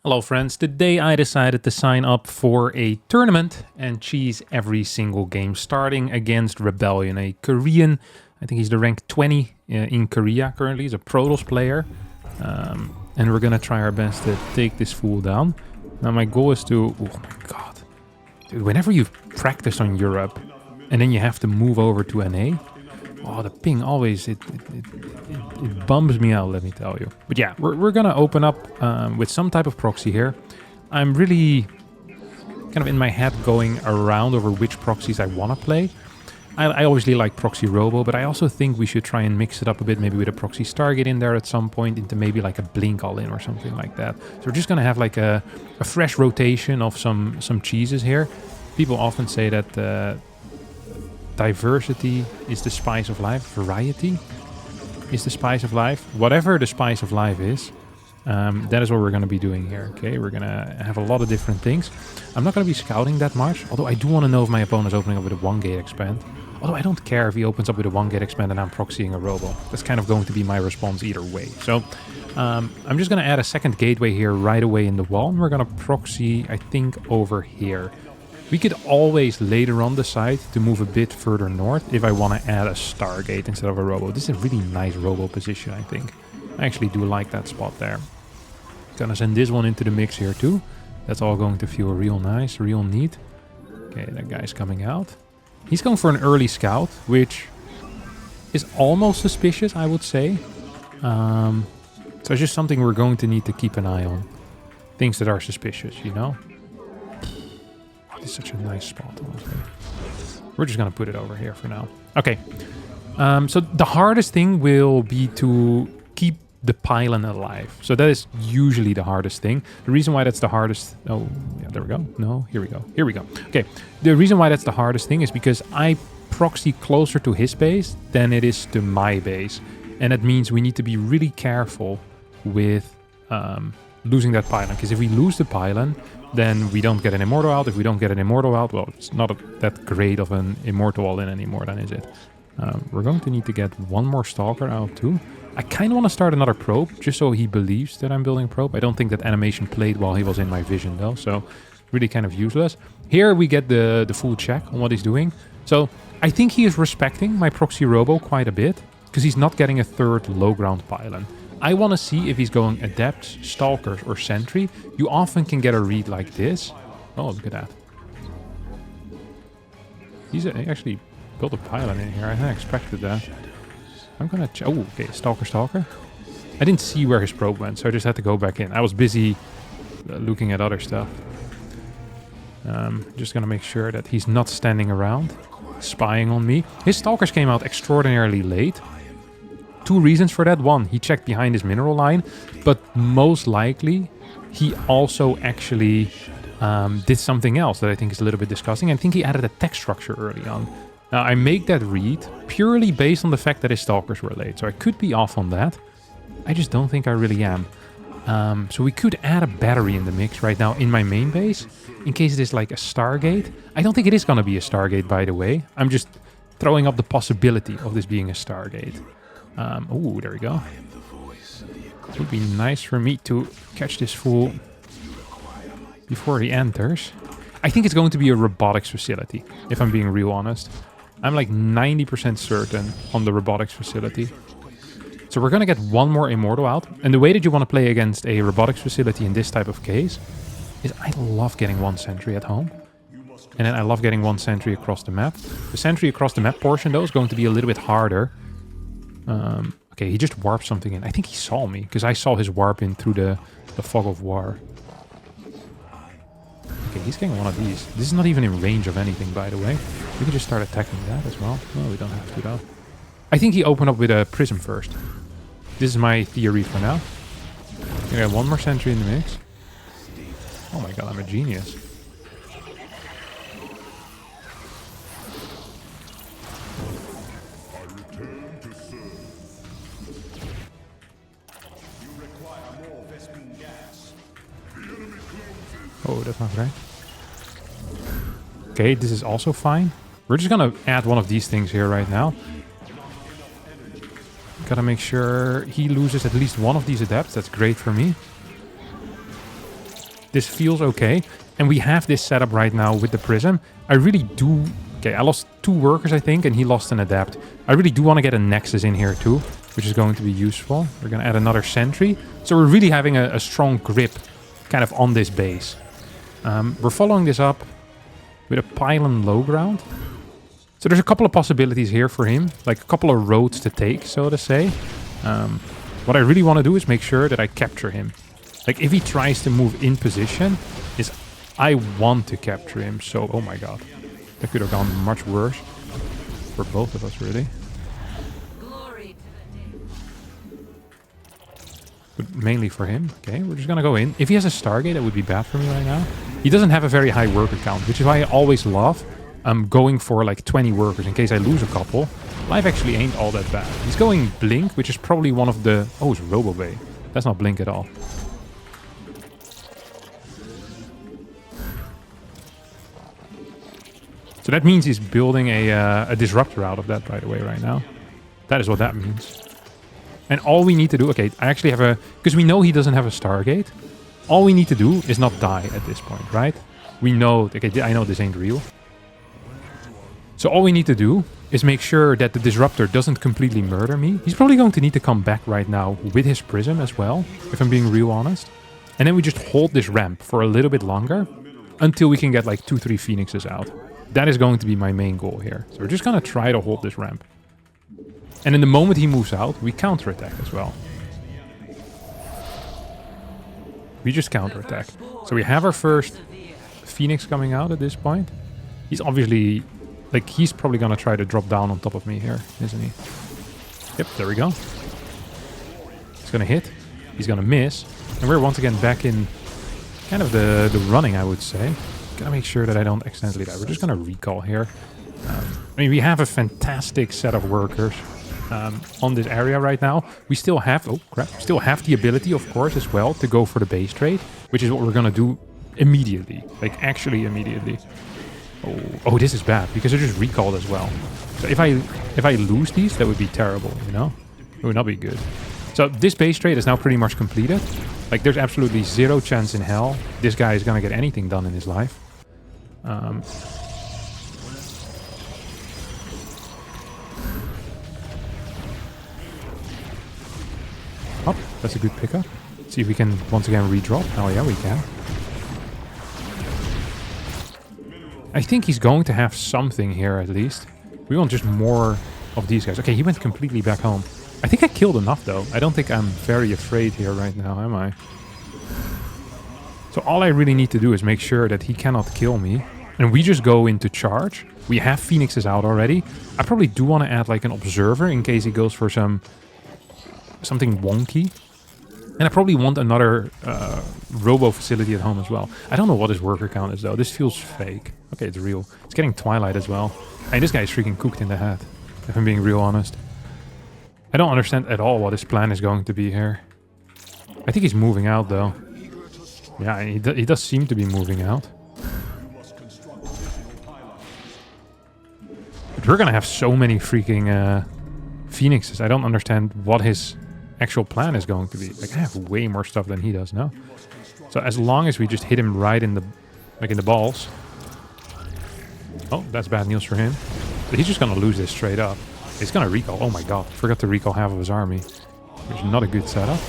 Hello friends, today I decided to sign up for a tournament and cheese every single game, starting against Rebellion, a Korean, I think he's the rank 20 in Korea currently, he's a Protoss player, and we're gonna try our best to take this fool down. Now my goal is to, oh my god, dude, whenever you've practiced on Europe and then you have to move over to NA, oh, the ping always, it bums me out, let me tell you. But yeah, we're gonna open up with some type of proxy here. I'm really kind of in my head going around over which proxies I want to play. I obviously like proxy robo, but I also think we should try and mix it up a bit, maybe with a proxy Stargate in there at some point, into maybe like a blink all-in or something like that. So we're just gonna have like a fresh rotation of some cheeses here. People often say that diversity is the spice of life. Variety is the spice of life. Whatever the spice of life is, that is what we're going to be doing here. Okay, we're going to have a lot of different things. I'm not going to be scouting that much, although I do want to know if my opponent is opening up with a 1-gate expand. Although I don't care if he opens up with a 1-gate expand and I'm proxying a robo. That's kind of going to be my response either way. So I'm just going to add a second gateway here right away in the wall, and we're going to proxy, I think, over here. We could always later on decide to move a bit further north if I want to add a Stargate instead of a robo. This is a really nice robo position, I think. I actually do like that spot there. Gonna send this one into the mix here too. That's all going to feel real nice, real neat. Okay, that guy's coming out. He's going for an early scout, which is almost suspicious, I would say. So it's just something we're going to need to keep an eye on. Things that are suspicious, you know? It's such a nice spot, honestly. We're just gonna put it over here for now. Okay. So the hardest thing will be to keep the pylon alive. So that is usually the hardest thing. The reason why that's the hardest... Oh, yeah, there we go. No, here we go. Here we go. Okay. The reason why that's the hardest thing is because I proxy closer to his base than it is to my base. And that means we need to be really careful with losing that pylon. Because if we lose the pylon, then we don't get an Immortal out. If we don't get an Immortal out, well, it's not that great of an Immortal all-in anymore, then is it? We're going to need to get one more Stalker out too. I kind of want to start another probe, just so he believes that I'm building probe. I don't think that animation played while he was in my vision though, so really kind of useless. Here we get the full check on what he's doing. So I think he is respecting my proxy robo quite a bit, because he's not getting a third low ground pylon. I want to see if he's going Adepts, Stalkers, or Sentry. You often can get a read like this. Oh, look at that. He actually built a pylon in here. I hadn't expected that. I'm going to... Oh, okay. Stalker. I didn't see where his probe went, so I just had to go back in. I was busy looking at other stuff. Just going to make sure that he's not standing around, spying on me. His Stalkers came out extraordinarily late. Two reasons for that. One, he checked behind his mineral line, but most likely he also actually did something else that I think is a little bit disgusting. I think he added a text structure early on. Now, I make that read purely based on the fact that his Stalkers were late, so I could be off on that. I just don't think I really am. So we could add a battery in the mix right now in my main base, in case it is like a Stargate. I don't think it is going to be a Stargate, by the way. I'm just throwing up the possibility of this being a Stargate. Oh, there we go. It would be nice for me to catch this fool before he enters. I think it's going to be a robotics facility, if I'm being real honest. I'm like 90% certain on the robotics facility. So we're going to get one more Immortal out. And the way that you want to play against a robotics facility in this type of case is I love getting one sentry at home. And then I love getting one sentry across the map. The sentry across the map portion, though, is going to be a little bit harder. Okay, he just warped something in. I think he saw me, because I saw his warp in through the fog of war. Okay, he's getting one of these. This is not even in range of anything, by the way. We can just start attacking that as well. No, we don't have to, though. I think he opened up with a prism first. This is my theory for now. Okay, one more sentry in the mix. Oh my god, I'm a genius. Oh, that's not right. Okay, this is also fine. We're just gonna add one of these things here right now. Gotta make sure he loses at least one of these adepts. That's great for me. This feels okay. And we have this setup right now with the Prism. I really do... Okay, I lost 2 workers, I think, and he lost an Adept. I really do want to get a Nexus in here too, which is going to be useful. We're going to add another Sentry. So we're really having a strong grip kind of on this base. We're following this up with a Pylon low ground. So there's a couple of possibilities here for him, like a couple of roads to take, so to say. What I really want to do is make sure that I capture him. Like if he tries to move in position, I want to capture him. So, oh my god. That could have gone much worse for both of us, really. But mainly for him. Okay, we're just gonna go in. If he has a Stargate, that would be bad for me right now. He doesn't have a very high worker count, which is why I always love going for like 20 workers in case I lose a couple. Life actually ain't all that bad. He's going Blink, which is probably one of the... Oh, it's Robobay. That's not Blink at all. So that means he's building a Disruptor out of that, by the way, right now. That is what that means. And all we need to do... Okay, I actually have a... Because we know he doesn't have a Stargate. All we need to do is not die at this point, right? We know... Okay, I know this ain't real. So all we need to do is make sure that the Disruptor doesn't completely murder me. He's probably going to need to come back right now with his Prism as well, if I'm being real honest. And then we just hold this ramp for a little bit longer until we can get like 2-3 Phoenixes out. That is going to be my main goal here. So we're just going to try to hold this ramp. And in the moment he moves out, we counterattack as well. We just counterattack. So we have our first Phoenix coming out at this point. He's obviously... Like, he's probably going to try to drop down on top of me here, isn't he? Yep, there we go. He's going to hit. He's going to miss. And we're once again back in kind of the running, I would say. Gotta make sure that I don't accidentally die. We're just going to recall here. I mean, we have a fantastic set of workers on this area right now. We still have... Oh, crap. Still have the ability, of course, as well, to go for the base trade. Which is what we're going to do immediately. Like, actually immediately. Oh, this is bad, because they're just recalled as well. So if I lose these, that would be terrible, you know? It would not be good. So this base trade is now pretty much completed. Like, there's absolutely zero chance in hell this guy is going to get anything done in his life. Oh, that's a good pickup. Let's see if we can once again redrop. Oh yeah, we can. I think he's going to have something here at least. We want just more of these guys. Okay, he went completely back home. I think I killed enough though. I don't think I'm very afraid here right now, am I? So all I really need to do is make sure that he cannot kill me. And we just go into charge. We have Phoenixes out already. I probably do want to add like an observer in case he goes for something wonky. And I probably want another robo facility at home as well. I don't know what his worker count is though. This feels fake. Okay, it's real. It's getting Twilight as well. Hey, this guy is freaking cooked in the head, if I'm being real honest. I don't understand at all what his plan is going to be here. I think he's moving out though. Yeah, he does seem to be moving out. But we're gonna have so many freaking Phoenixes. I don't understand what his actual plan is going to be. Like, I have way more stuff than he does now. So as long as we just hit him right in the, like in the balls. Oh, that's bad news for him. But he's just gonna lose this straight up. He's gonna recall. Oh my god, forgot to recall half of his army. Which is not a good setup.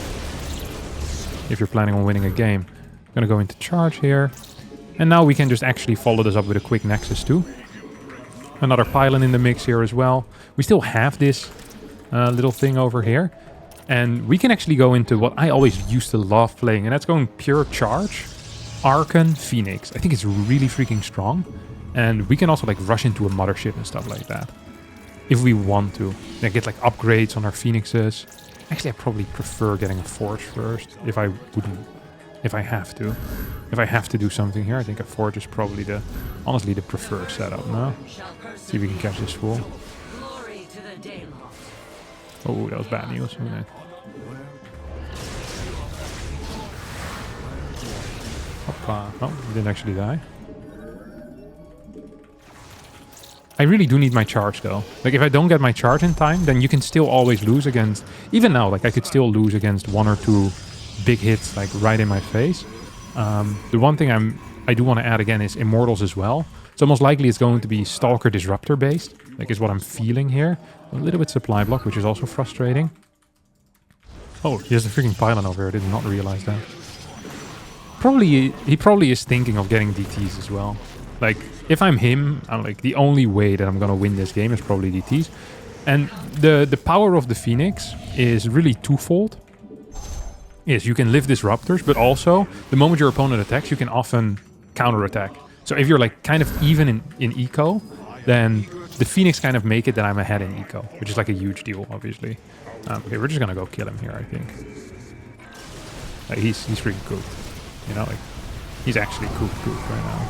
If you're planning on winning a game. I'm gonna go into charge here. And now we can just actually follow this up with a quick Nexus too. Another pylon in the mix here as well. We still have this little thing over here. And we can actually go into what I always used to love playing. And that's going pure charge. Archon Phoenix. I think it's really freaking strong. And we can also like rush into a mothership and stuff like that. If we want to. Then get like upgrades on our Phoenixes. Actually, I probably prefer getting a Forge first. If I have to. If I have to do something here, I think a Forge is probably honestly the preferred setup, no? See if we can catch this fool. Oh, that was bad news, wasn't it? Hoppa. Oh, he didn't actually die. I really do need my charge though. Like if I don't get my charge in time, then you can still always lose against... Even now, like I could still lose against 1 or 2 big hits like right in my face. The one thing I do want to add again is Immortals as well. So most likely it's going to be Stalker Disruptor based, like is what I'm feeling here. A little bit supply block, which is also frustrating. Oh, he has a freaking pylon over here. I did not realize that. He probably is thinking of getting DTs as well. Like, if I'm him, I'm like, the only way that I'm gonna win this game is probably DTs. And the power of the Phoenix is really twofold. Yes, you can live disruptors, but also, the moment your opponent attacks, you can often counterattack. So if you're like kind of even in eco, then the Phoenix kind of make it that I'm ahead in eco, which is like a huge deal, obviously. Okay, we're just gonna go kill him here, I think. Like, he's freaking cooked. You know, like, he's actually cooked right now.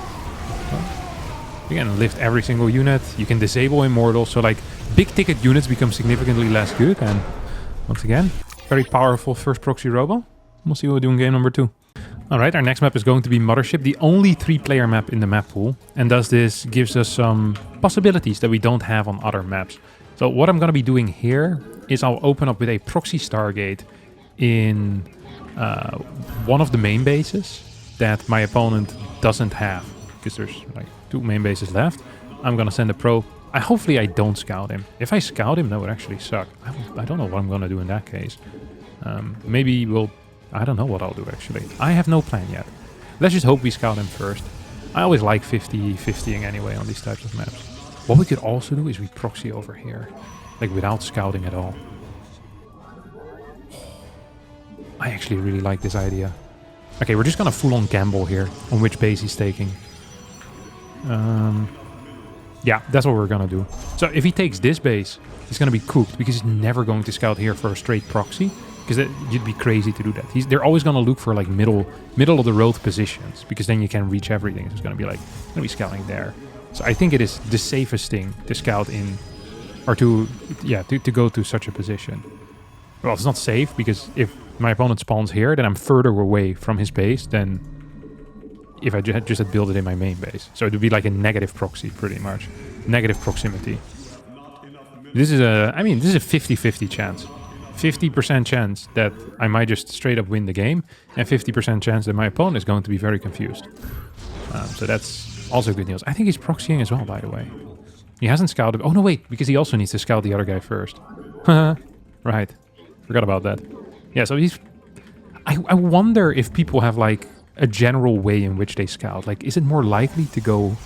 Well, you can lift every single unit. You can disable Immortals. So, like, big ticket units become significantly less good. And once again, very powerful first proxy robo. We'll see what we do in game number 2. Alright, our next map is going to be Mothership, the only 3-player map in the map pool. And thus this gives us some possibilities that we don't have on other maps. So what I'm going to be doing here is I'll open up with a proxy Stargate in one of the main bases that my opponent doesn't have. Because there's like 2 main bases left. I'm going to send a probe. Hopefully I don't scout him. If I scout him, that would actually suck. I don't know what I'm going to do in that case. Maybe we'll... I don't know what I'll do, actually. I have no plan yet. Let's just hope we scout him first. I always like 50-50ing anyway on these types of maps. What we could also do is we proxy over here. Like, without scouting at all. I actually really like this idea. Okay, we're just gonna full-on gamble here on which base he's taking. Yeah, that's what we're gonna do. So if he takes this base, he's gonna be cooked because he's never going to scout here for a straight proxy. Because you'd be crazy to do that. They're always going to look for like middle of the road positions, because then you can reach everything. So it's going to be like, going to be scouting there. So I think it is the safest thing to scout in, or to go to such a position. Well, it's not safe, because if my opponent spawns here, then I'm further away from his base than if I just had built it in my main base. So it would be like a negative proxy, pretty much. Negative proximity. This is a 50-50 chance. 50% chance that I might just straight up win the game, and 50% chance that my opponent is going to be very confused. So that's also good news. I think he's proxying as well, by the way. He hasn't scouted... Oh, no, wait, because he also needs to scout the other guy first. Right. Forgot about that. Yeah, so he's... I wonder if people have, like, a general way in which they scout. Like, is it more likely to go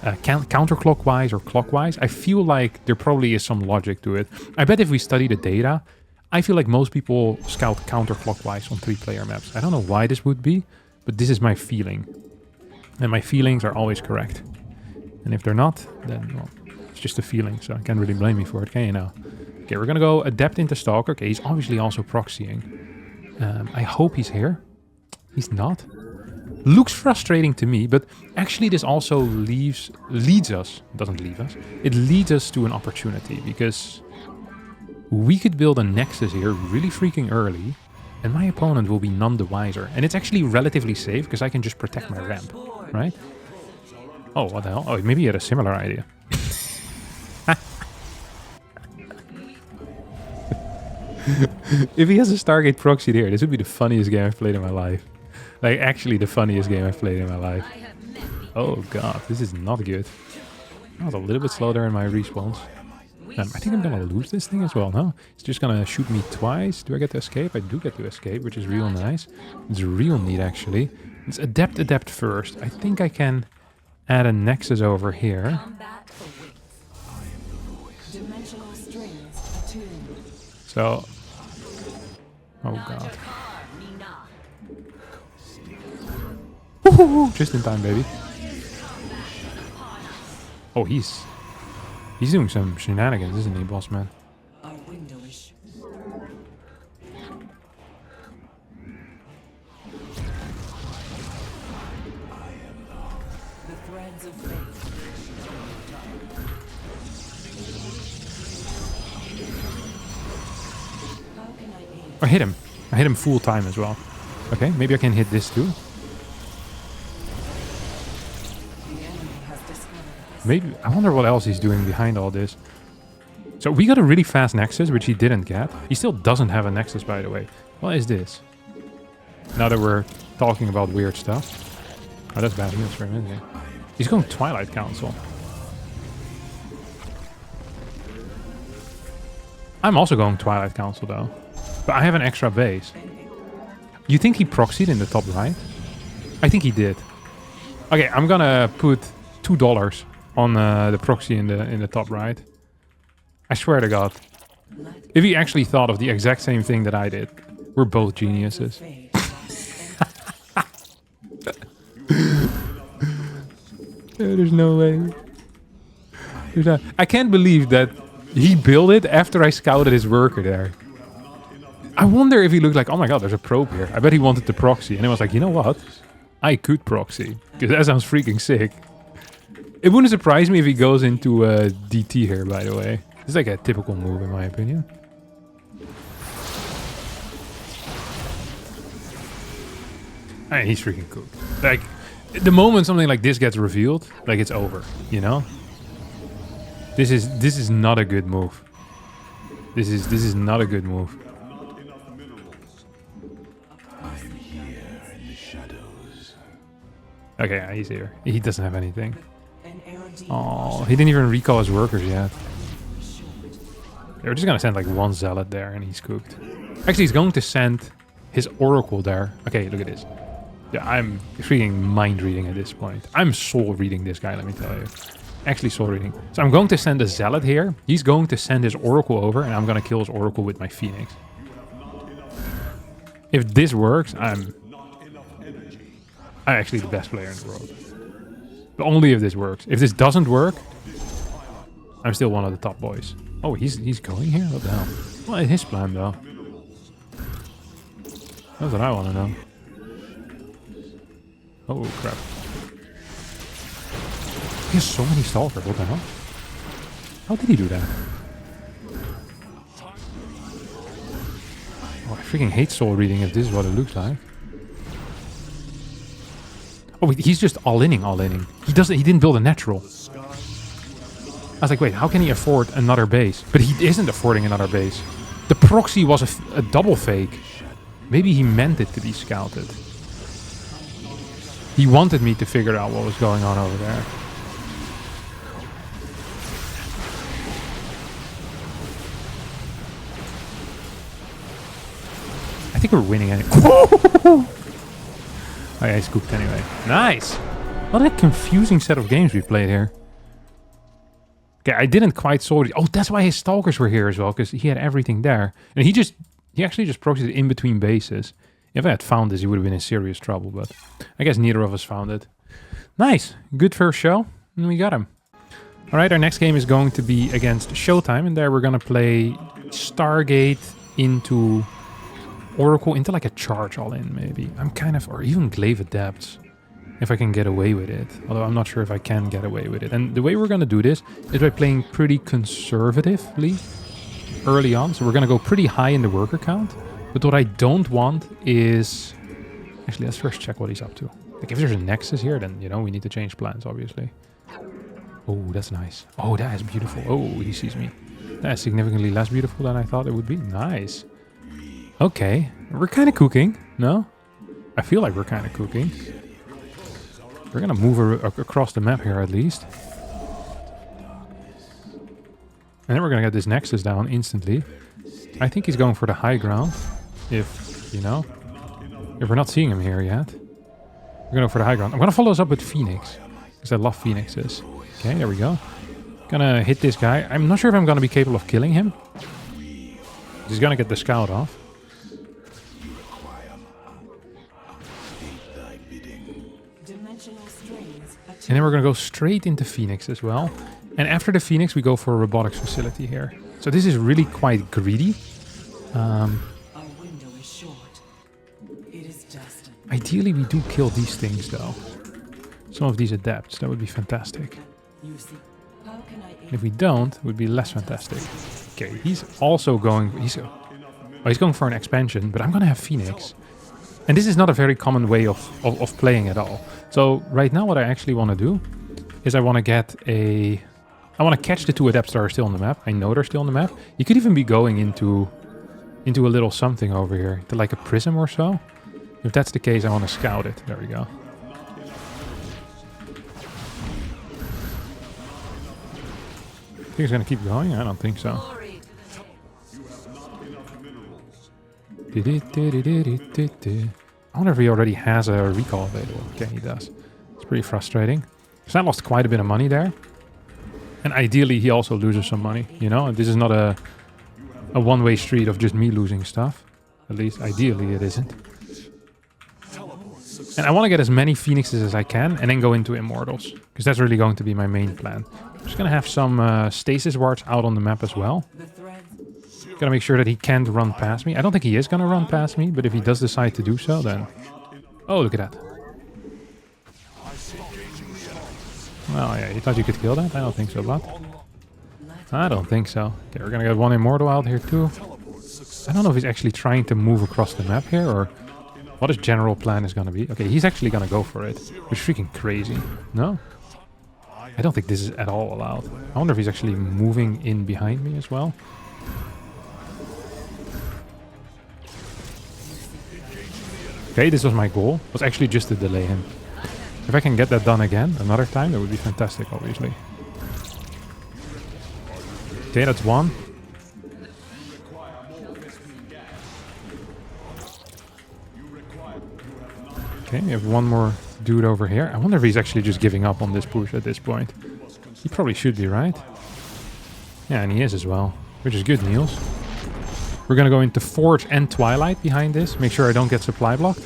counterclockwise or clockwise? I feel like there probably is some logic to it. I bet if we study the data... I feel like most people scout counterclockwise on 3-player maps. I don't know why this would be, but this is my feeling. And my feelings are always correct. And if they're not, then, well, it's just a feeling, so I can't really blame me for it, can you now? Okay, we're gonna go Adept into Stalker. Okay, he's obviously also proxying. I hope he's here. He's not. Looks frustrating to me, but actually this also leads us, doesn't leave us, it leads us to an opportunity, because... we could build a Nexus here really freaking early, and my opponent will be none the wiser. And it's actually relatively safe, because I can just protect my ramp, right? Oh, what the hell? Oh, maybe he had a similar idea. If he has a Stargate proxy here, this would be the funniest game I've played in my life. Like, actually the funniest game I've played in my life. Oh god, this is not good. I was a little bit slow there in my respawns. I think I'm gonna lose this thing as well, no? It's just gonna shoot me twice. Do I get to escape? I do get to escape, which is real nice. It's real neat, actually. It's Adept first. I think I can add a Nexus over here. So... oh god. Woohoo! Just in time, baby. Oh, he's doing some shenanigans, isn't he, boss man? I hit him. I hit him full time as well. Okay, maybe I can hit this too. Maybe, I wonder what else he's doing behind all this. So we got a really fast Nexus, which he didn't get. He still doesn't have a Nexus, by the way. What is this? Now that we're talking about weird stuff. Oh, that's bad news for him, isn't it? He's going Twilight Council. I'm also going Twilight Council, though. But I have an extra base. You think he proxied in the top right? I think he did. Okay, I'm gonna put $2 on the proxy in the top right. I swear to God. If he actually thought of the exact same thing that I did, we're both geniuses. There's no way. I can't believe that he built it after I scouted his worker there. I wonder if he looked like, oh my god, there's a probe here. I bet he wanted to proxy. And he was like, you know what? I could proxy. Because that sounds freaking sick. It wouldn't surprise me if he goes into DT here, by the way. It's like a typical move, in my opinion. I mean, he's freaking cool. Like, the moment something like this gets revealed, like, it's over, you know? This is not a good move. This is not a good move. Okay, yeah, he's here. He doesn't have anything. Oh, he didn't even recall his workers yet. We're just gonna send like one zealot there and he's cooked. Actually, he's going to send his oracle there. Okay, look at this. Yeah, I'm freaking mind reading at this point. I'm soul reading this guy, let me tell you. Actually soul reading. So I'm going to send a zealot here. He's going to send his oracle over and I'm gonna kill his oracle with my phoenix. If this works, I'm actually the best player in the world. But only if this works. If this doesn't work, I'm still one of the top boys. Oh, he's going here? What the hell? What is his plan, though? That's what I want to know. Oh, crap. He has so many stalkers. What the hell? How did he do that? Oh, I freaking hate soul reading if this is what it looks like. Oh, he's just all-inning. He didn't build a natural. I was like, wait, how can he afford another base? But he isn't affording another base. The proxy was a double fake. Maybe he meant it to be scouted. He wanted me to figure out what was going on over there. I think we're winning anyway. Oh yeah, he's cooked anyway. Nice! What a confusing set of games we played here. Okay, I didn't quite solve it. Oh, that's why his stalkers were here as well, because he had everything there. And he actually just proxied in between bases. If I had found this, he would have been in serious trouble, but I guess neither of us found it. Nice! Good first show, and we got him. Alright, our next game is going to be against Showtime, and there we're gonna play Stargate into Oracle, into like a charge all-in, maybe. I'm kind of, or even Glaive Adepts, if I can get away with it. Although I'm not sure if I can get away with it. And the way we're gonna do this is by playing pretty conservatively early on. So we're gonna go pretty high in the worker count. But what I don't want is... Actually, let's first check what he's up to. Like, if there's a Nexus here, then, you know, we need to change plans, obviously. Oh, that's nice. Oh, that is beautiful. Oh, he sees me. That is significantly less beautiful than I thought it would be. Nice. Okay. We're kind of cooking, no? I feel like we're kind of cooking. We're going to move across the map here, at least. And then we're going to get this Nexus down instantly. I think he's going for the high ground. If, you know, if we're not seeing him here yet. We're going to go for the high ground. I'm going to follow us up with Phoenix. Because I love Phoenixes. Okay, there we go. Gonna hit this guy. I'm not sure if I'm going to be capable of killing him. He's going to get the scout off. And then we're going to go straight into Phoenix as well. And after the Phoenix, we go for a robotics facility here. So this is really quite greedy. Ideally, we do kill these things, though. Some of these adepts. That would be fantastic. If we don't, it would be less fantastic. Okay, he's also going... He's going for an expansion, but I'm going to have Phoenix. And this is not a very common way of playing at all. So right now what I actually want to do is I want to get a... I want to catch the two adepts that are still on the map. I know they're still on the map. You could even be going into a little something over here. To like a prism or so. If that's the case, I want to scout it. There we go. Think he's gonna keep going? I don't think so. I wonder if he already has a recall available. Okay, he does. It's pretty frustrating. Because I lost quite a bit of money there. And ideally, he also loses some money, you know? This is not a one-way street of just me losing stuff. At least, ideally, it isn't. And I want to get as many Phoenixes as I can and then go into Immortals. Because that's really going to be my main plan. I'm just going to have some stasis wards out on the map as well. Gotta make sure that he can't run past me. I don't think he is gonna run past me, but if he does decide to do so, then... Oh, look at that. Well, yeah, you thought you could kill that? I don't think so, bud. I don't think so. Okay, we're gonna get one Immortal out here too. I don't know if he's actually trying to move across the map here, or what his general plan is gonna be. Okay, he's actually gonna go for it, which is freaking crazy. No? I don't think this is at all allowed. I wonder if he's actually moving in behind me as well. Okay, this was my goal. Was actually just to delay him. If I can get that done again, another time, that would be fantastic, obviously. Okay, that's one. Okay, we have one more dude over here. I wonder if he's actually just giving up on this push at this point. He probably should be, right? Yeah, and he is as well. Which is good, Niels. We're gonna go into Forge and Twilight behind this. Make sure I don't get supply blocked.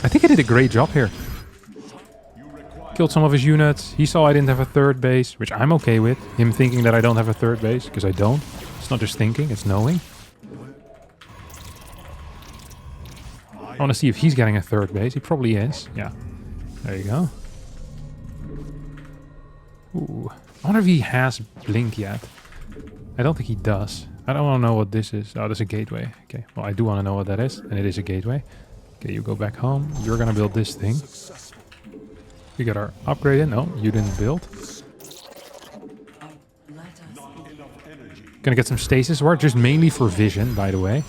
I think I did a great job here. Killed some of his units. He saw I didn't have a third base, which I'm okay with. Him thinking that I don't have a third base, because I don't. It's not just thinking, it's knowing. I want to see if he's getting a third base. He probably is. Yeah. There you go. Ooh. I wonder if he has Blink yet. I don't think he does. I don't want to know what this is. Oh, there's a gateway. Okay, well, I do want to know what that is, and it is a gateway. Okay, you go back home. You're gonna build this thing. We got our upgrade in. No, you didn't build. Gonna get some stasis ward, just mainly for vision, by the way.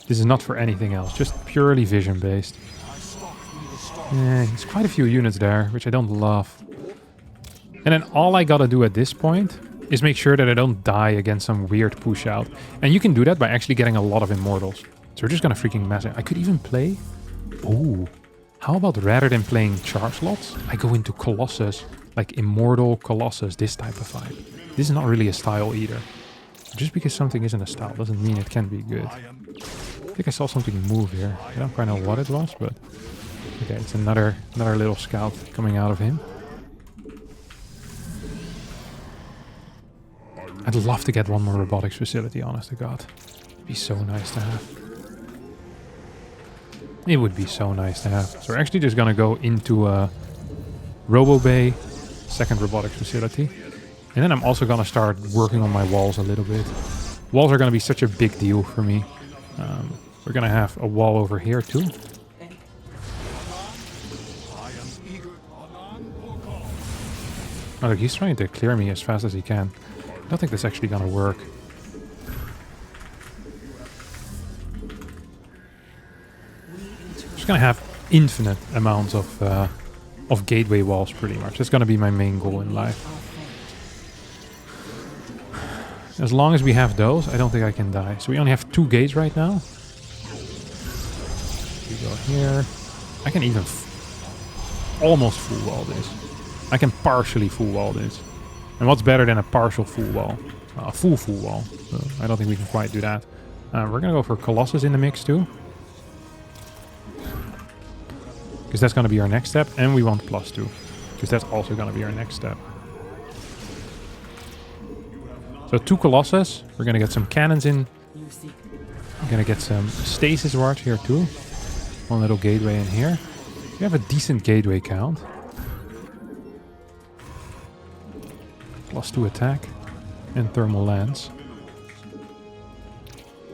This is not for anything else, just purely vision based. Yeah, there's quite a few units there, which I don't love. And then all I gotta do at this point is make sure that I don't die against some weird push out. And you can do that by actually getting a lot of Immortals. So we're just gonna freaking mess it. I could even play... Ooh. How about rather than playing charge slots, I go into Colossus, like Immortal Colossus, this type of vibe. This is not really a style either. Just because something isn't a style doesn't mean it can be good. I think I saw something move here. I don't quite know what it was, but... Okay, it's another little scout coming out of him. I'd love to get one more robotics facility, honest to God. It'd be so nice to have. It would be so nice to have. So we're actually just gonna go into Robo Bay, second robotics facility. And then I'm also gonna start working on my walls a little bit. Walls are gonna be such a big deal for me. We're gonna have a wall over here too. Oh, look, he's trying to clear me as fast as he can. I don't think that's actually gonna work. Just gonna have infinite amounts of gateway walls, pretty much. That's gonna be my main goal in life. As long as we have those, I don't think I can die. So we only have 2 gates right now. We go here. I can even almost full wall this. I can partially full wall this. And what's better than a partial full wall? A full wall. So I don't think we can quite do that. We're gonna go for Colossus in the mix too. Because that's gonna be our next step. And we want +2. Because that's also gonna be our next step. So 2 Colossus. We're gonna get some cannons in. We're gonna get some stasis wards here too. One little gateway in here. We have a decent gateway count. +2 attack and thermal lance.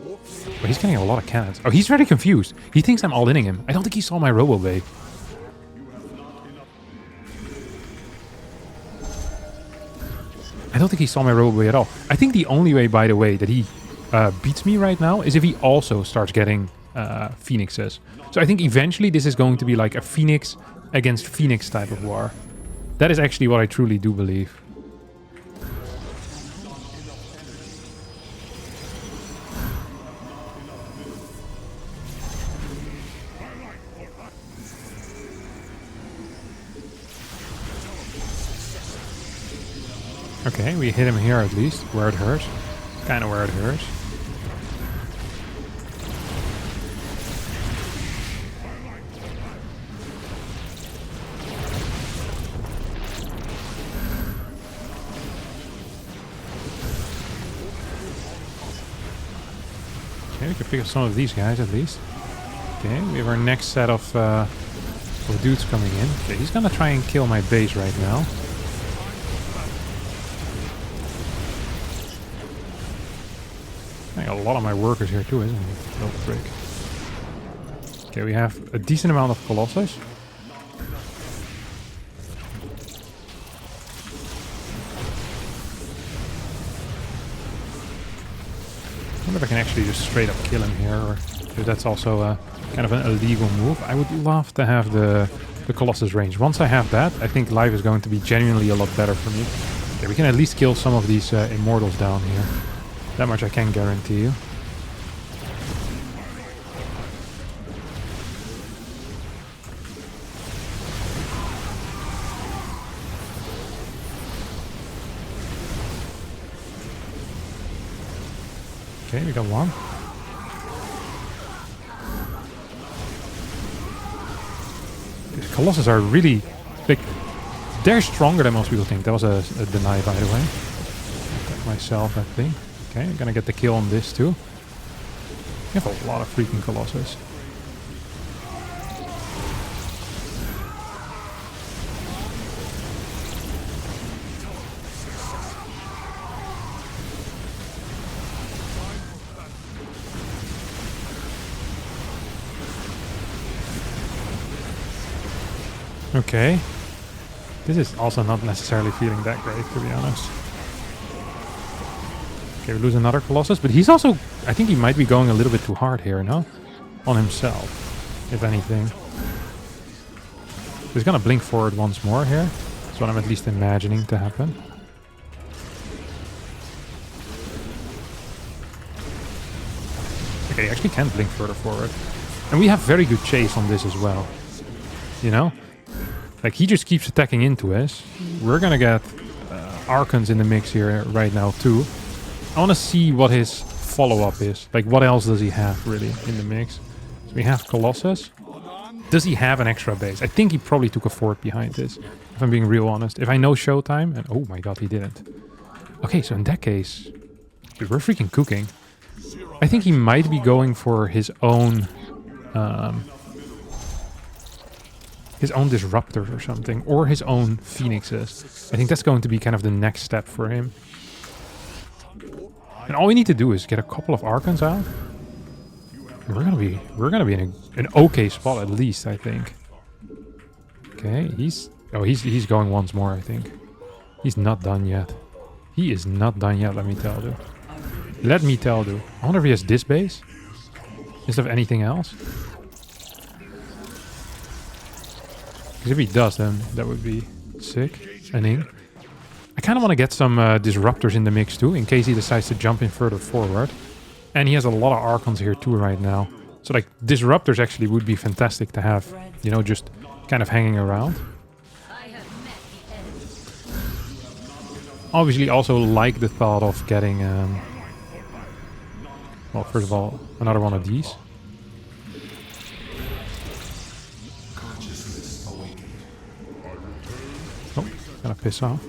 But he's getting a lot of cannons. Oh, he's very confused. He thinks I'm all-inning him. I don't think he saw my Robo Bay. I don't think he saw my Robo Bay at all. I think the only way, by the way, that he beats me right now is if he also starts getting phoenixes. So I think eventually this is going to be like a phoenix against phoenix type of war. That is actually what I truly do believe. Okay, we hit him here at least, where it hurts. Kind of where it hurts. Okay, we can pick up some of these guys at least. Okay, we have our next set of dudes coming in. Okay, he's gonna try and kill my base right now. A lot of my workers here too, isn't it? Oh, frick. Okay, we have a decent amount of Colossus. I wonder if I can actually just straight up kill him here, or if that's also kind of an illegal move. I would love to have the Colossus range. Once I have that, I think life is going to be genuinely a lot better for me. Okay, we can at least kill some of these immortals down here. That much I can guarantee you. Okay, we got one. These Colossus are really big. They're stronger than most people think. That was a deny, by the way. Attack myself, I think. Okay, I'm gonna get the kill on this too. We have a lot of freaking Colossus. Okay. This is also not necessarily feeling that great, to be honest. Okay, we lose another Colossus, but he's also... I think he might be going a little bit too hard here, no? On himself, if anything. He's gonna blink forward once more here. That's what I'm at least imagining to happen. Okay, he actually can blink further forward. And we have very good chase on this as well. You know? Like, he just keeps attacking into us. We're gonna get Archons in the mix here right now too. I want to see what his follow-up is. Like, what else does he have, really, in the mix? So we have Colossus. Does he have an extra base? I think he probably took a fort behind this, if I'm being real honest. If I know Showtime... And oh my god, he didn't. Okay, so in that case... Dude, we're freaking cooking. I think he might be going for his own... his own disruptors or something. Or his own phoenixes. I think that's going to be kind of the next step for him. And all we need to do is get a couple of Archons out. We're gonna be in an okay spot at least, I think. Okay, he's going once more, I think. He's not done yet. He is not done yet, let me tell you. Let me tell you. I wonder if he has this base instead of anything else. Because if he does, then that would be sick. I kind of want to get some disruptors in the mix too, in case he decides to jump in further forward. And he has a lot of Archons here too right now. So like, disruptors actually would be fantastic to have, you know, just kind of hanging around. Obviously also like the thought of getting, well, first of all, another one of these. Oh, gonna piss off.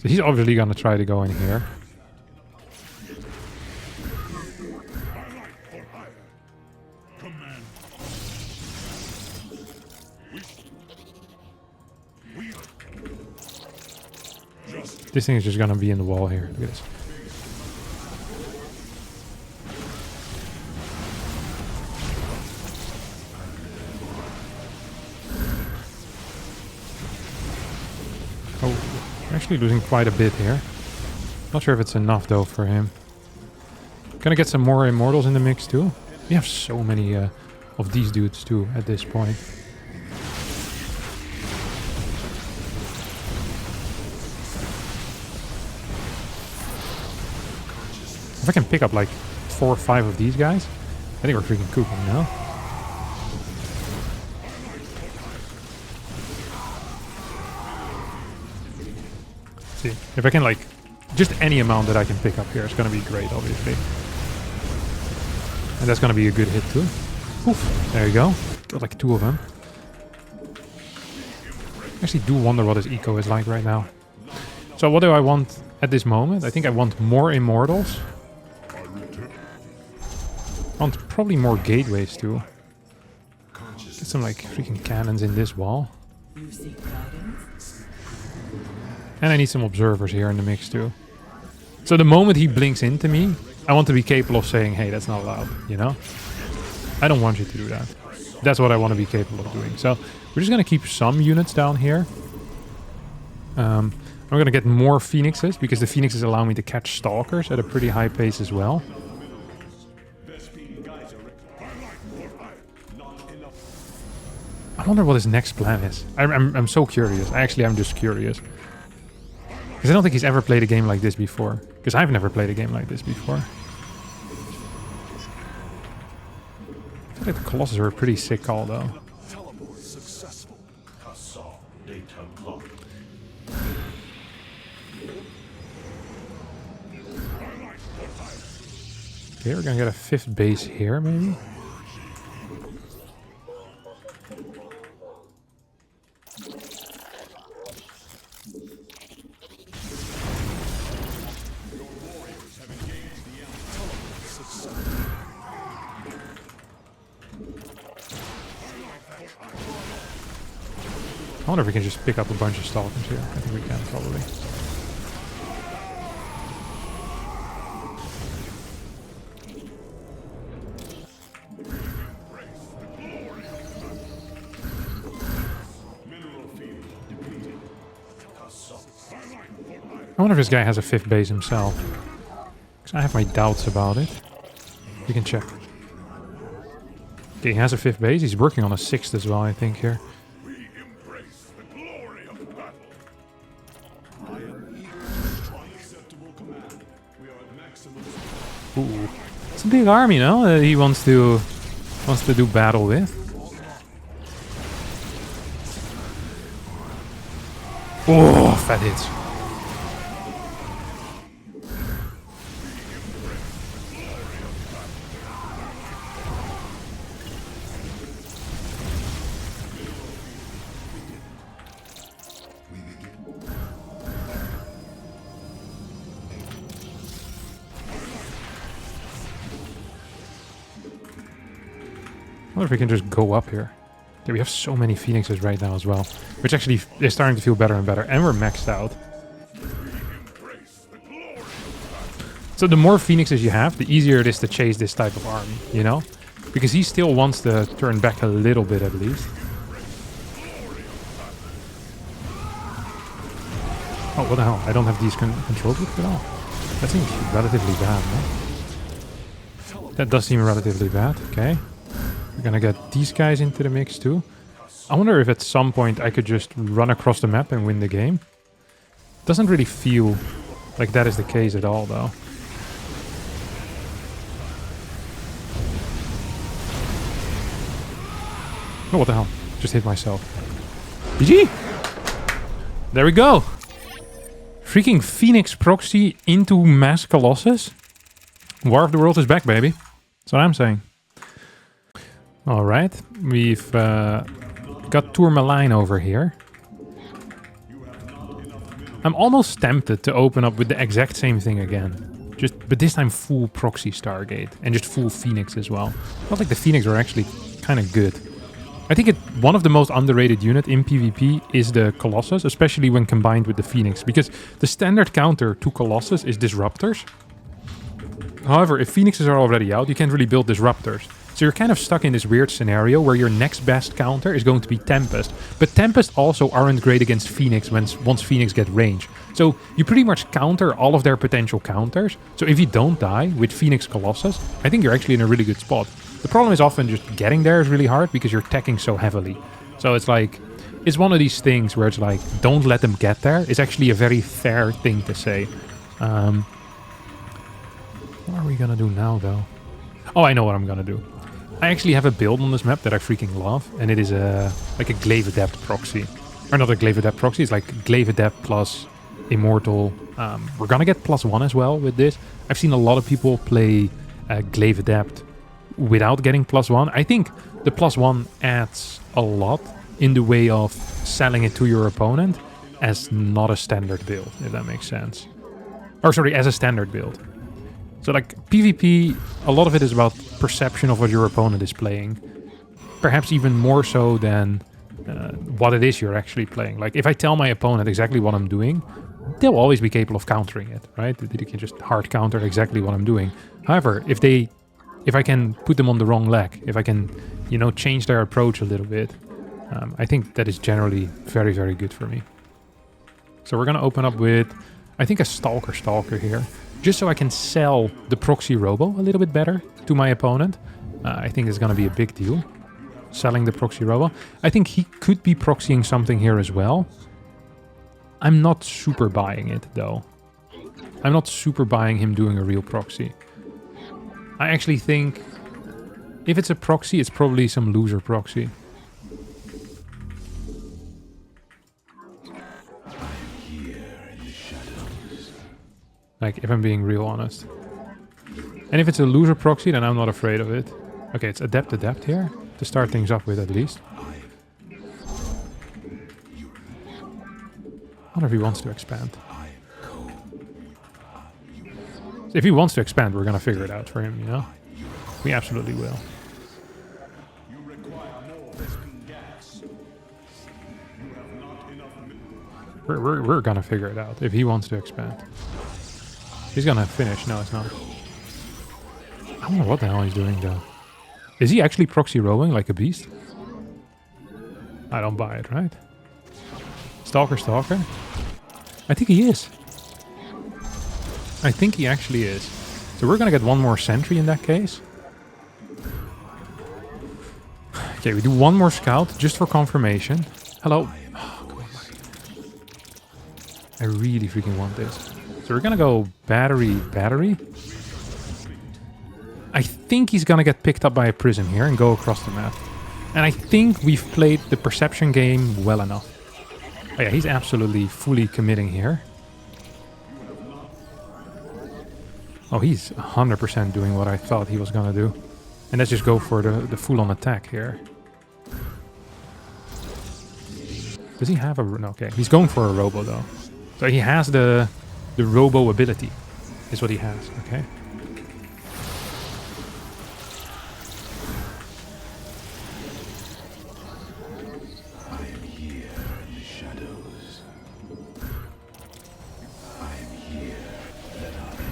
So he's obviously gonna try to go in here. This thing is just gonna be in the wall here. Look at this. Oh, we're actually losing quite a bit here. Not sure if it's enough though for him. Gonna get some more immortals in the mix too. We have so many of these dudes too at this point. If I can pick up like 4 or 5 of these guys, I think we're freaking cooking now. See, if I can like, just any amount that I can pick up here is gonna be great, obviously. And that's gonna be a good hit too. Oof, there you go. Got like 2 of them. I actually do wonder what his eco is like right now. So what do I want at this moment? I think I want more immortals. I want probably more gateways too. Get some like freaking cannons in this wall. And I need some observers here in the mix too. So the moment he blinks into me, I want to be capable of saying, hey, that's not allowed, you know? I don't want you to do that. That's what I want to be capable of doing. So we're just going to keep some units down here. I'm going to get more phoenixes, because the phoenixes allow me to catch stalkers at a pretty high pace as well. I wonder what his next plan is. I'm so curious. Actually, I'm just curious. Because I don't think he's ever played a game like this before. Because I've never played a game like this before. I feel like the Colossus are a pretty sick call, though. Okay, we're gonna get a 5th base here, maybe? I wonder if we can just pick up a bunch of stalkers here. I think we can, probably. I wonder if this guy has a 5th base himself. Because I have my doubts about it. We can check. Okay, he has a 5th base. He's working on a 6th as well, I think, here. Ooh. It's a big army, no? That he wants to do battle with. Oh, fat hits. I wonder if we can just go up here. Yeah, we have so many phoenixes right now as well. Which actually is starting to feel better and better. And we're maxed out. So the more phoenixes you have, the easier it is to chase this type of army, you know? Because he still wants to turn back a little bit at least. Oh, what the hell? I don't have these control groups at all. That seems relatively bad, no? That does seem relatively bad, okay. We're gonna get these guys into the mix too. I wonder if at some point I could just run across the map and win the game. Doesn't really feel like that is the case at all, though. Oh, what the hell? Just hit myself. GG! There we go! Freaking Phoenix proxy into Mass Colossus. War of the Worlds is back, baby. That's what I'm saying. Alright, we've got Tourmaline over here. I'm almost tempted to open up with the exact same thing again. But this time full proxy Stargate. And just full Phoenix as well. I felt like the Phoenix are actually kind of good. I think one of the most underrated unit in PvP is the Colossus, especially when combined with the Phoenix. Because the standard counter to Colossus is Disruptors. However, if Phoenixes are already out, you can't really build Disruptors. So you're kind of stuck in this weird scenario where your next best counter is going to be Tempest. But Tempest also aren't great against Phoenix once Phoenix get range. So you pretty much counter all of their potential counters. So if you don't die with Phoenix Colossus, I think you're actually in a really good spot. The problem is often just getting there is really hard because you're teching so heavily. So it's like, it's one of these things where it's like, don't let them get there. It's actually a very fair thing to say. What are we gonna do now, though? Oh, I know what I'm gonna do. I actually have a build on this map that I freaking love, and it is like a Glaive Adept proxy. Or not a Glaive Adept proxy, it's like Glaive Adept plus Immortal. We're gonna get +1 as well with this. I've seen a lot of people play Glaive Adept without getting +1. I think the +1 adds a lot in the way of selling it to your opponent as not a standard build, if that makes sense. Or sorry, as a standard build. So like PvP, a lot of it is about perception of what your opponent is playing. Perhaps even more so than what it is you're actually playing. Like if I tell my opponent exactly what I'm doing, they'll always be capable of countering it, right? They can just hard counter exactly what I'm doing. However, if I can put them on the wrong leg, if I can, you know, change their approach a little bit, I think that is generally very, very good for me. So we're going to open up with, I think, a Stalker here. Just so I can sell the proxy robo a little bit better to my opponent. I think it's going to be a big deal. Selling the proxy robo. I think he could be proxying something here as well. I'm not super buying it, though. I'm not super buying him doing a real proxy. I actually think if it's a proxy, it's probably some loser proxy. Like, if I'm being real honest. And if it's a loser proxy, then I'm not afraid of it. Okay, it's Adept here, to start things off with at least. I wonder if he wants to expand. If he wants to expand, we're gonna figure it out for him, you know? We absolutely will. We're gonna figure it out, if he wants to expand. He's gonna finish. No, it's not. I don't know what the hell he's doing, though. Is he actually proxy rowing like a beast? I don't buy it, right? Stalker. I think he is. I think he actually is. So we're gonna get one more sentry in that case. Okay, we do one more scout just for confirmation. Hello. Oh, come on, buddy. I really freaking want this. So we're gonna go battery. I think he's gonna get picked up by a prism here and go across the map. And I think we've played the perception game well enough. Oh yeah, he's absolutely fully committing here. Oh, he's 100% doing what I thought he was gonna do. And let's just go for the full-on attack here. Does he have a... No, okay, he's going for a robo though. So he has the robo ability, is what he has, okay? I am here in the shadows. I am here that our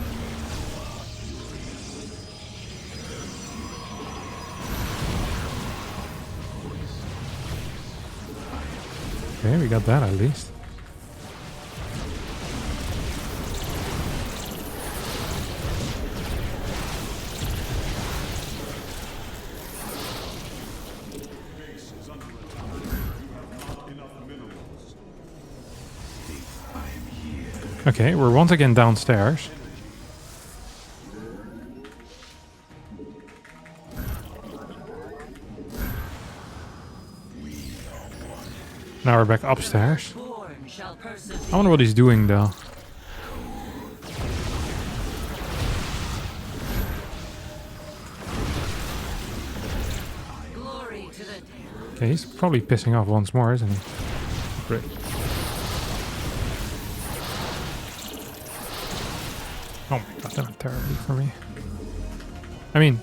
Okay, we got that at least. Okay, we're once again downstairs. Now we're back upstairs. I wonder what he's doing though. Okay, he's probably pissing off once more, isn't he? Great. Oh my god, that went terribly for me. I mean,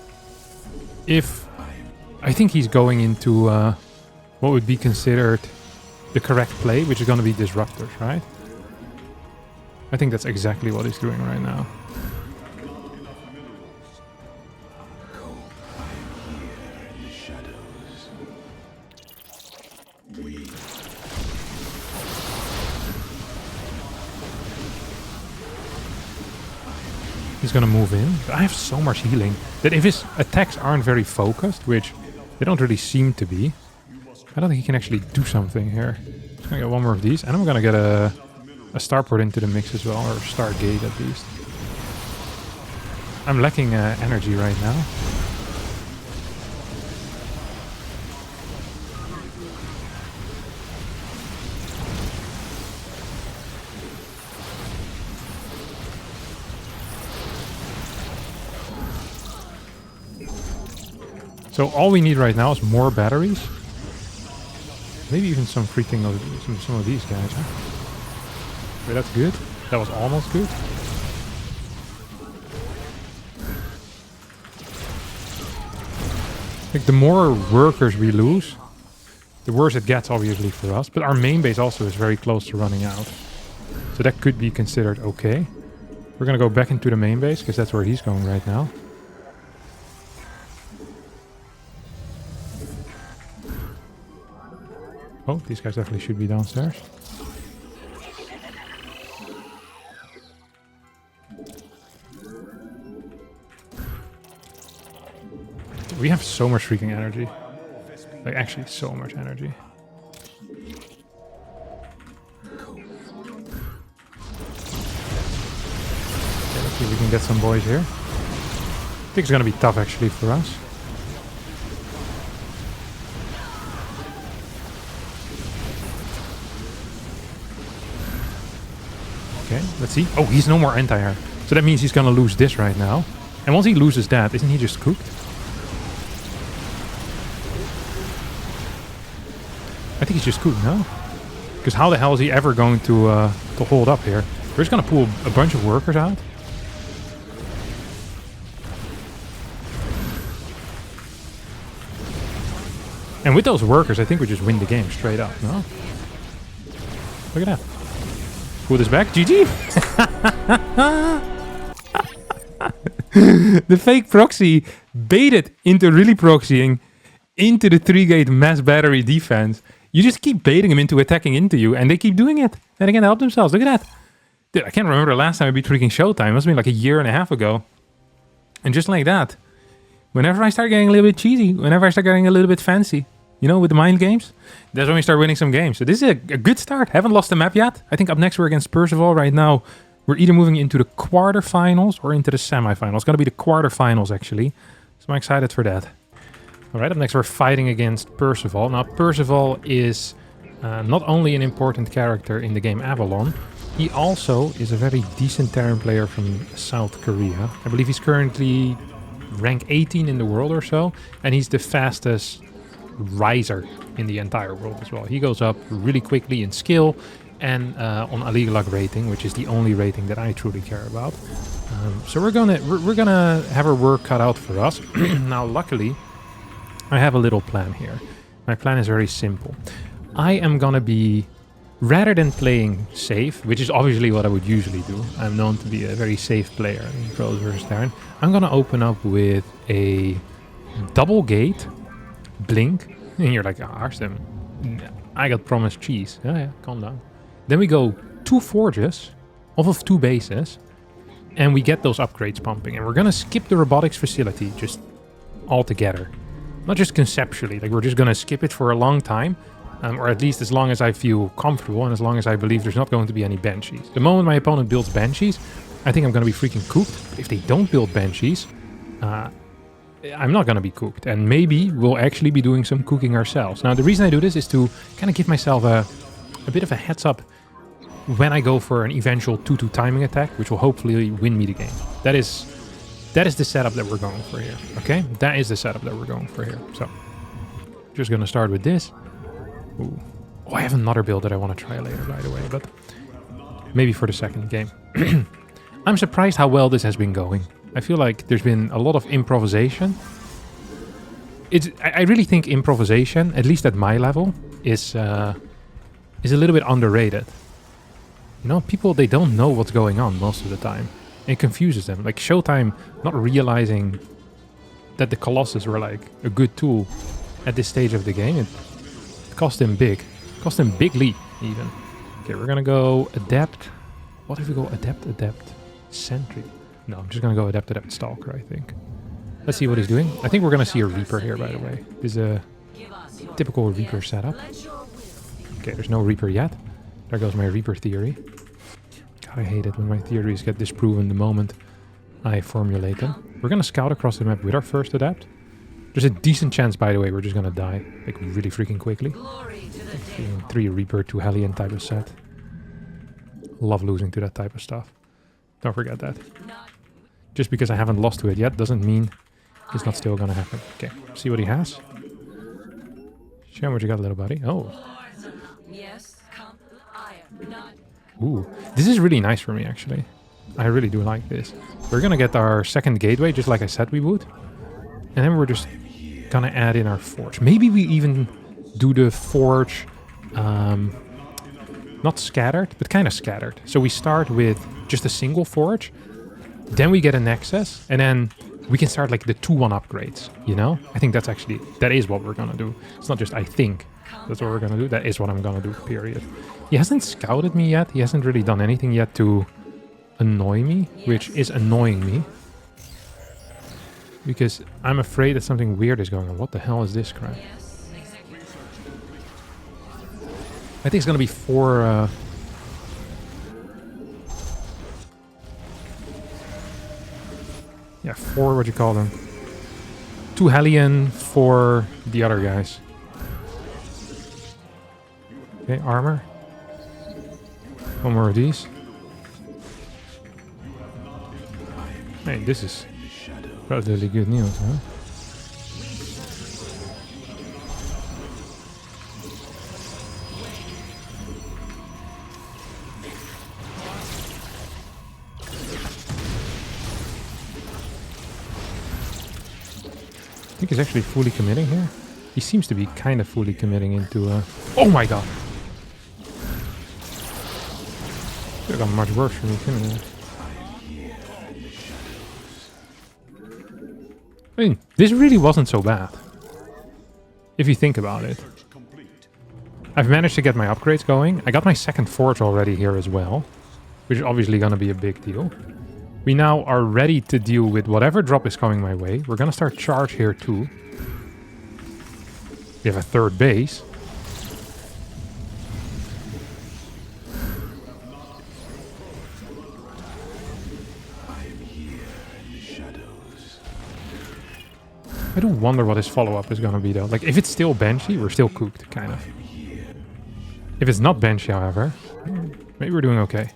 if... I think he's going into what would be considered the correct play, which is going to be disruptors, right? I think that's exactly what he's doing right now. he's gonna move in. But I have so much healing that if his attacks aren't very focused, which they don't really seem to be, I don't think he can actually do something here. I'm gonna get one more of these, and I'm gonna get a starport into the mix as well, or a stargate at least. I'm lacking energy right now. So all we need right now is more batteries. Maybe even some freaking some of these guys, huh? Wait, that's good. That was almost good. I think the more workers we lose, the worse it gets, obviously, for us. But our main base also is very close to running out. So that could be considered okay. We're going to go back into the main base, because that's where he's going right now. Oh, these guys definitely should be downstairs. We have so much freaking energy. Like, actually, so much energy. Okay, let's see if we can get some boys here. I think it's gonna be tough, actually, for us. Okay, let's see. Oh, he's no more anti-air. So that means he's gonna lose this right now. And once he loses that, isn't he just cooked? I think he's just cooked, no? Because how the hell is he ever going to hold up here? We're just gonna pull a bunch of workers out. And with those workers, I think we just win the game straight up, no? Look at that. Pull this back. GG! The fake proxy baited into really proxying into the 3-gate mass battery defense. You just keep baiting them into attacking into you, and they keep doing it. And they can help themselves. Look at that. Dude, I can't remember the last time I beat freaking Showtime. It must have been like a year and a half ago. And just like that, whenever I start getting a little bit cheesy, whenever I start getting a little bit fancy, you know, with the mind games, that's when we start winning some games. So this is a good start. Haven't lost the map yet. I think up next we're against Percival. Right now, we're either moving into the quarterfinals or into the semifinals. It's going to be the quarterfinals, actually. So I'm excited for that. All right, up next we're fighting against Percival. Now, Percival is not only an important character in the game Avalon, he also is a very decent Terran player from South Korea. I believe he's currently rank 18 in the world or so, and he's the fastest riser in the entire world as well. He goes up really quickly in skill and on Ally Luck rating, which is the only rating that I truly care about. So we're gonna have our work cut out for us. Now, luckily, I have a little plan here. My plan is very simple. I am gonna be, rather than playing safe, which is obviously what I would usually do, I'm known to be a very safe player in Pros vs. Terran, I'm gonna open up with a double gate blink, and you're like, Harstem, I got promised cheese. Yeah, calm down. Then we go 2 forges off of 2 bases, and we get those upgrades pumping, and we're gonna skip the robotics facility just altogether. Not just conceptually, like we're just gonna skip it for a long time, or at least as long as I feel comfortable and as long as I believe there's not going to be any Banshees. The moment my opponent builds Banshees, I think I'm gonna be freaking cooked. If they don't build Banshees, I'm not gonna be cooked, and maybe we'll actually be doing some cooking ourselves. Now, the reason I do this is to kind of give myself a bit of a heads up when I go for an eventual 2-2 timing attack, which will hopefully win me the game. That is the setup that we're going for here, okay? That is the setup that we're going for here. So, just gonna start with this. Ooh. Oh, I have another build that I want to try later, by the way, but maybe for the second game. I'm surprised how well this has been going. I feel like there's been a lot of improvisation. I really think improvisation, at least at my level, is a little bit underrated. You know, people, they don't know what's going on most of the time. It confuses them. Like Showtime not realizing that the Colossus were like a good tool at this stage of the game. It cost him big. Cost him bigly, even. Okay, we're gonna go Adept. What if we go Adept, Sentry? No, I'm just going to go Adept Stalker, I think. Let's see what he's doing. I think we're going to see a Reaper here, by the way. This is a typical Reaper setup. Okay, there's no Reaper yet. There goes my Reaper theory. God, I hate it when my theories get disproven the moment I formulate them. We're going to scout across the map with our first Adept. There's a decent chance, by the way, we're just going to die. Like, really freaking quickly. 3 Reaper, 2 Hellion type of set. Love losing to that type of stuff. Don't forget that. Just because I haven't lost to it yet doesn't mean it's not still gonna happen. Okay, see what he has. Show him what you got, little buddy. Oh. Ooh, this is really nice for me, actually. I really do like this. We're gonna get our second gateway, just like I said we would. And then we're just gonna add in our forge. Maybe we even do the forge... not scattered, but kind of scattered. So we start with just a single forge, then we get a Nexus, and then we can start like the 2-1 upgrades, you know? I think that is what we're gonna do. It's not just I think that's what we're gonna do, that is what I'm gonna do, period. He hasn't scouted me yet, he hasn't really done anything yet to annoy me, which is annoying me. Because I'm afraid that something weird is going on. What the hell is this crap? I think it's gonna be 4... yeah, 4, what you call them? 2 Hellion for the other guys. Okay, armor. 1 more of these. Hey, this is relatively good news, huh? I think he's actually fully committing here. He seems to be kind of fully committing into... oh my god! Could have gone much worse for me, couldn't it? I mean, this really wasn't so bad. If you think about it. I've managed to get my upgrades going. I got my second forge already here as well. Which is obviously going to be a big deal. We now are ready to deal with whatever drop is coming my way. We're going to start charge here too. We have a 3rd base. I do wonder what his follow-up is going to be though. Like, if it's still Banshee, we're still cooked, kind of. If it's not Banshee, however, maybe we're doing okay.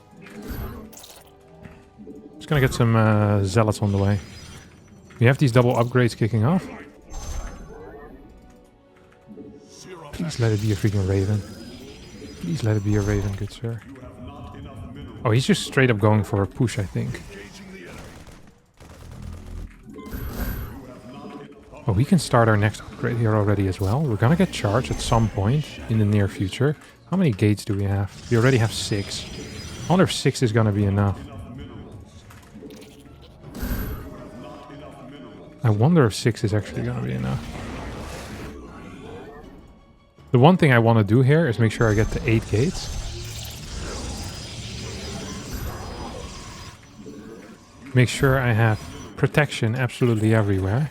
Just gonna get some zealots on the way. We have these double upgrades kicking off. Please let it be a freaking Raven. Please let it be a Raven, good sir. Oh, he's just straight up going for a push, I think. Oh, we can start our next upgrade here already as well. We're gonna get charged at some point in the near future. How many gates do we have? We already have 6. I wonder if 6 is gonna be enough. I wonder if 6 is actually gonna be enough. The one thing I want to do here is make sure I get to 8 gates. Make sure I have protection absolutely everywhere.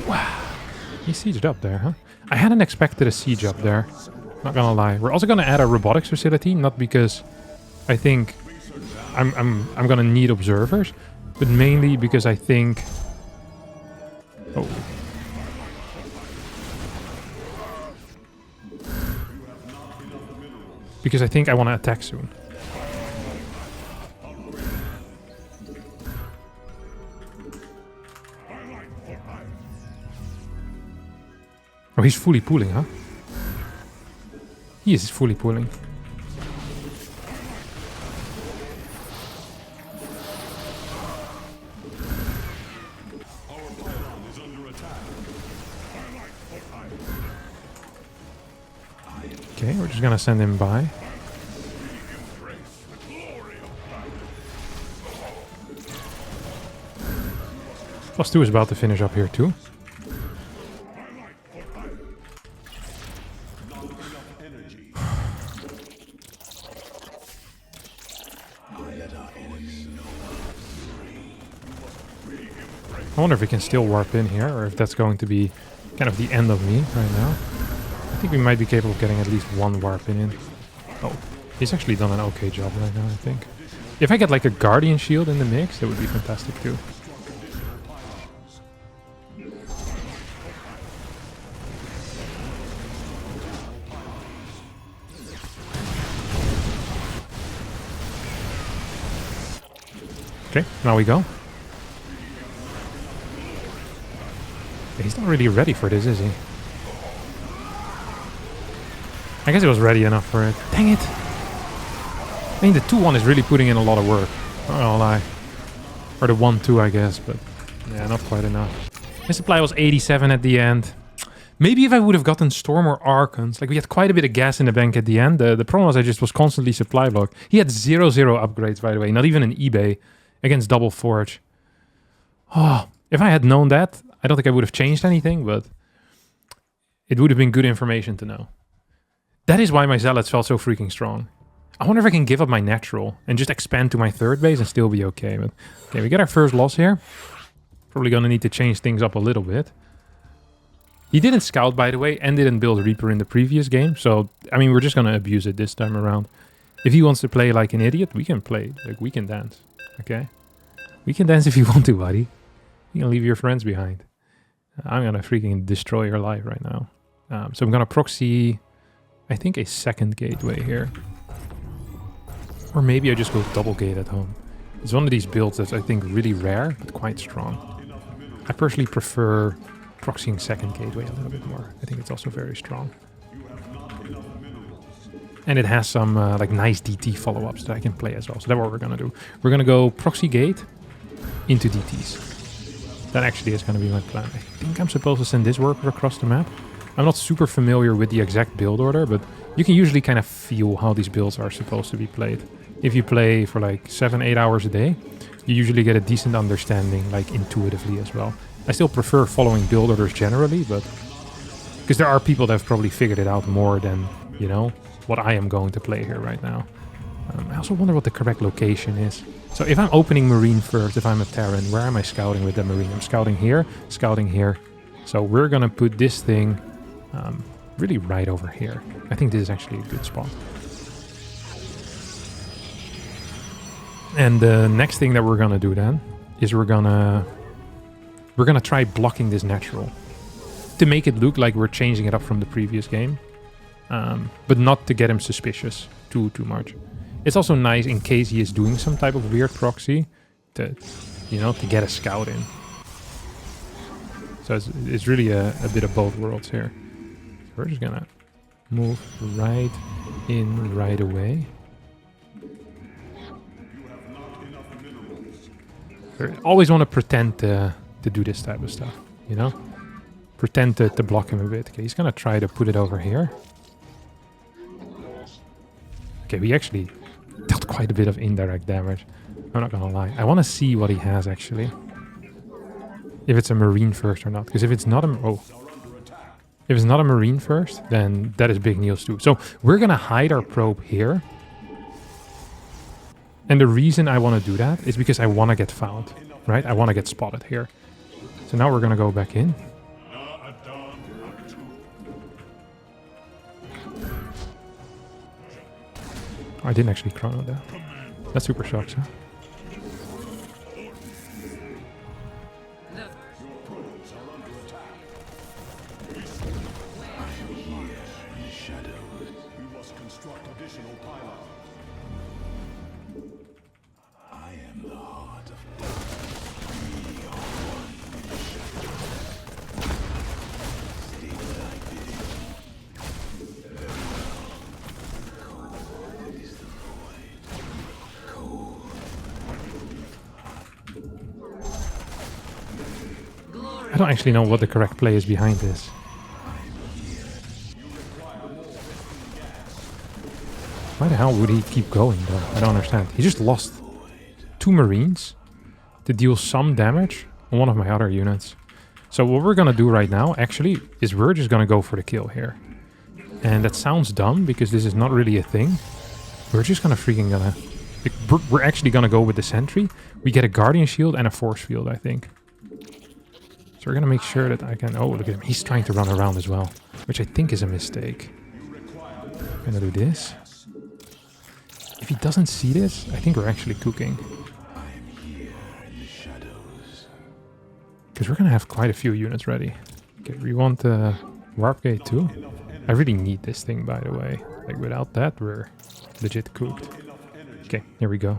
Wow. He sieged up there, huh? I hadn't expected a siege up there. Not gonna lie. We're also gonna add a robotics facility, not because I think I'm gonna need observers, but mainly because I think... Oh. Because I think I want to attack soon. Oh, he's fully pooling, huh? He is fully pooling. Okay, we're just gonna send him by. +2 is about to finish up here too. I wonder if we can still warp in here, or if that's going to be kind of the end of me right now. I think we might be capable of getting at least one warp in. Oh, he's actually done an okay job right now, I think. If I get like a Guardian Shield in the mix, that would be fantastic too. Okay, now we go. He's not really ready for this, is he? I guess he was ready enough for it. Dang it! I mean, the 2-1 is really putting in a lot of work. Not gonna lie. Or the 1-2, I guess, but yeah, not quite enough. His supply was 87 at the end. Maybe if I would have gotten Storm or Archons, like we had quite a bit of gas in the bank at the end. The problem was I just was constantly supply blocked. He had 0 upgrades, by the way, not even an eBay against Double Forge. Oh, if I had known that, I don't think I would have changed anything, but it would have been good information to know. That is why my Zealots felt so freaking strong. I wonder if I can give up my natural and just expand to my third base and still be okay. But okay, we get our first loss here. Probably gonna need to change things up a little bit. He didn't scout, by the way, and didn't build Reaper in the previous game. So, I mean, we're just gonna abuse it this time around. If he wants to play like an idiot, we can play. Like, we can dance. Okay? We can dance if you want to, buddy. You can leave your friends behind. I'm gonna freaking destroy your life right now. So I'm gonna proxy, I think, a second gateway here. Or maybe I just go double gate at home. It's one of these builds that's, I think, really rare, but quite strong. I personally prefer proxying second gateway a little bit more. I think it's also very strong. And it has some like nice DT follow-ups that I can play as well. So that's what we're gonna do. We're gonna go proxy gate into DTs. That actually is gonna be my plan. I think I'm supposed to send this worker across the map. I'm not super familiar with the exact build order, but you can usually kind of feel how these builds are supposed to be played. If you play for like 7-8 hours a day, you usually get a decent understanding, like intuitively as well. I still prefer following build orders generally, but because there are people that have probably figured it out more than, you know, what I am going to play here right now. I also wonder what the correct location is. So if I'm opening Marine first, if I'm a Terran, where am I scouting with the Marine? I'm scouting here, scouting here. So we're gonna put this thing really right over here. I think this is actually a good spot. And the next thing that we're gonna do then is we're gonna try blocking this natural to make it look like we're changing it up from the previous game, but not to get him suspicious too much. It's also nice in case he is doing some type of weird proxy to, you know, to get a scout in. So it's really a bit of both worlds here. We're just gonna move right in right away. I always want to pretend to do this type of stuff, you know? Pretend to block him a bit. Okay, he's gonna try to put it over here. Okay, we actually dealt quite a bit of indirect damage. I'm not gonna lie. I want to see what he has, actually. If it's a Marine first or not. Because if it's not a... Oh. If it's not a Marine first, then that is big news too. So we're gonna hide our probe here. And the reason I want to do that is because I want to get found, right? I want to get spotted here. So now we're gonna go back in. I didn't actually chrono that. That super shocks, huh? I don't actually know what the correct play is behind this. Why the hell would he keep going though? I don't understand. He just lost 2 Marines to deal some damage on one of my other units. So what we're gonna do right now actually is we're just gonna go for the kill here. And that sounds dumb because this is not really a thing. We're just gonna freaking gonna... We're actually gonna go with the sentry. We get a Guardian Shield and a Force Field, I think. we're gonna make sure that I can... Oh, look at him. He's trying to run around as well, which I think is a mistake. I'm gonna do this. If he doesn't see this, I think we're actually cooking. Because we're gonna have quite a few units ready. Okay, we want the warp gate too. I really need this thing, by the way. Like, without that, we're legit cooked. Okay, here we go.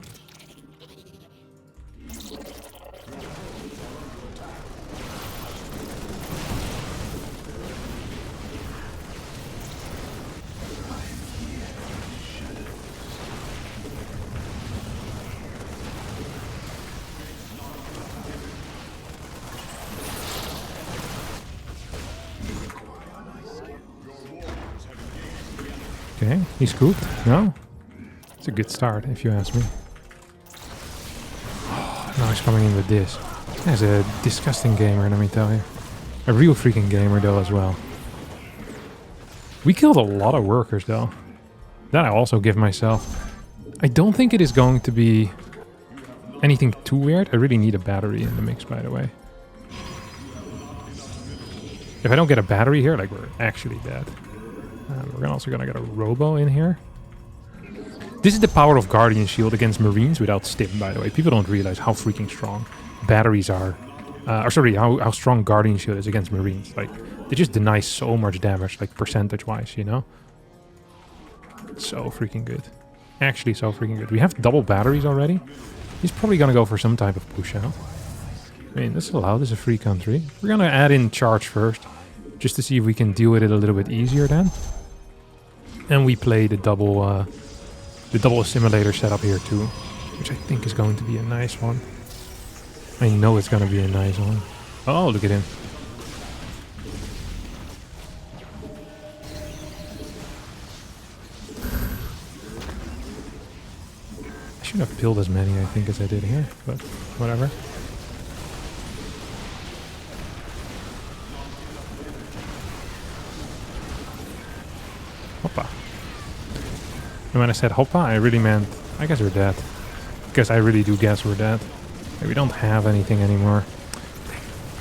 Okay, he's cooked. No? It's a good start, if you ask me. Oh, now he's coming in with this. He's a disgusting gamer, let me tell you. A real freaking gamer, though, as well. We killed a lot of workers, though. That I also give myself. I don't think it is going to be anything too weird. I really need a battery in the mix, by the way. If I don't get a battery here, like, we're actually dead. We're also gonna get a robo in here. This is the power of Guardian Shield against Marines without stim, by the way. People don't realize how freaking strong batteries are. Or sorry, how strong Guardian Shield is against Marines. Like, they just deny so much damage, like, percentage-wise, you know? So freaking good. Actually, so freaking good. We have double batteries already. He's probably gonna go for some type of push-out. I mean, this is allowed. This is a free country. We're gonna add in charge first, just to see if we can deal with it a little bit easier then. And we play the double assimilator setup here too, which I think is going to be a nice one. I know it's going to be a nice one. Oh, look at him. I should have killed as many, I think, as I did here, but whatever. Hoppa. And when I said hoppa, I really meant, I guess we're dead. Because I really do guess we're dead. Like, we don't have anything anymore.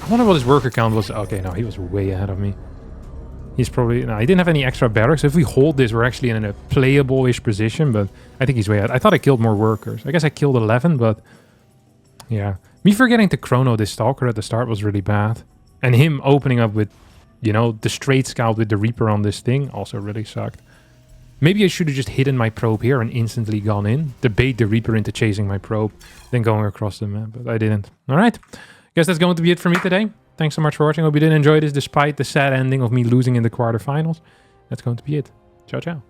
I wonder what his worker count was. Okay, no, he was way ahead of me. He's probably... No, he didn't have any extra barracks. If we hold this, we're actually in a playable-ish position, but I think he's way ahead. I thought I killed more workers. I guess I killed 11, but... Yeah. Me forgetting to chrono this Stalker at the start was really bad. And him opening up with, you know, the straight scout with the Reaper on this thing also really sucked. Maybe I should have just hidden my probe here and instantly gone in, to bait the Reaper into chasing my probe, then going across the map, but I didn't. Alright, guess that's going to be it for me today. Thanks so much for watching. Hope you did enjoy this despite the sad ending of me losing in the quarterfinals. That's going to be it. Ciao, ciao.